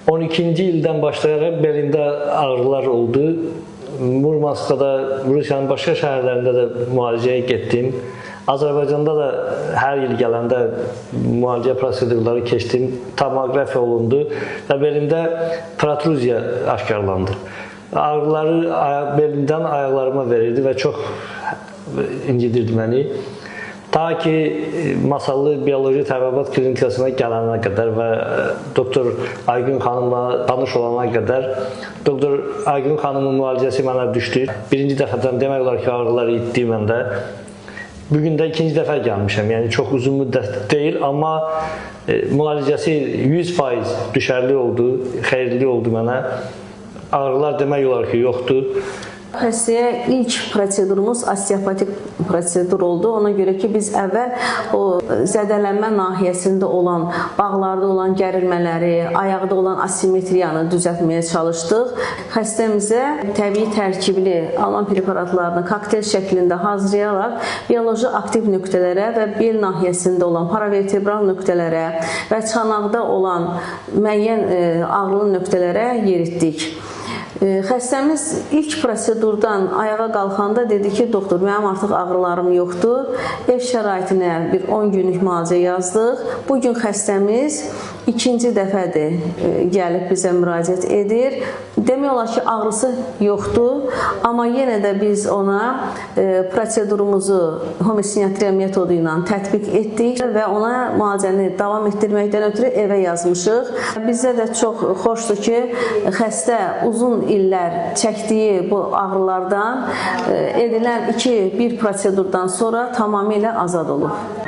12-ci ildən başlayaraq belində ağrılar oldu. Murmanskda, Rusiyanın başqa şəhərlərində də müalicəyə getdim. Azərbaycanda da hər il gələndə müalicə prosedurları keçdim. Tomoqrafiya olundu və belimdə protruziya aşkarlandı. Ağrıları belimdən ayaqlarıma verirdi və çox incidirdi məni. Ta ki, Masallı Bioloji Təbliğat Klinikasına gələnə qədər və doktor Aygün xanımla tanış olana qədər doktor Aygün xanımın müalicəsi mənə düşdü. Birinci dəfədən demək olar ki, ağrılar itdi məndə. Bugün də ikinci dəfə gəlmişəm. Yəni çox uzun müddət deyil, amma müalicəsi 100% düşərli oldu, xeyirli oldu mənə. Ağrılar demək olar ki, yoxdur. Xəstəyə ilk prosedurumuz osteopatik prosedur oldu. Ona görə ki, biz əvvəl o zədələnmə nahiyəsində olan, bağlarda olan gərilmələri, ayaqda olan asimetriyanı düzəltməyə çalışdıq. Xəstəmizə təbii tərkibli alan preparatlarını kokteyl şəklində hazırlayaraq bioloji aktiv nöqtələrə və bel nahiyəsində olan paravertebral nöqtələrə və çanaqda olan müəyyən ağrılı nöqtələrə yeritdik. Xəstəmiz ilk prosedurdan ayağa qalxanda dedi ki, doktor, mənim artıq ağrılarım yoxdur. Ev şəraitinə bir 10 günlük müalicə yazdıq. Bugün xəstəmiz ikinci dəfədir gəlib bizə müraciət edir. Demək olar ki, ağrısı yoxdur, amma yenə də biz ona prosedurumuzu homeosinyatriya metodu ilə tətbiq etdik və ona müalicəni davam etdirməkdən ötürü evə yazmışıq. Bizə də çox xoşdur ki, xəstə uzun illər çəkdiyi bu ağrılardan edilən bir prosedurdan sonra tamamilə azad olub.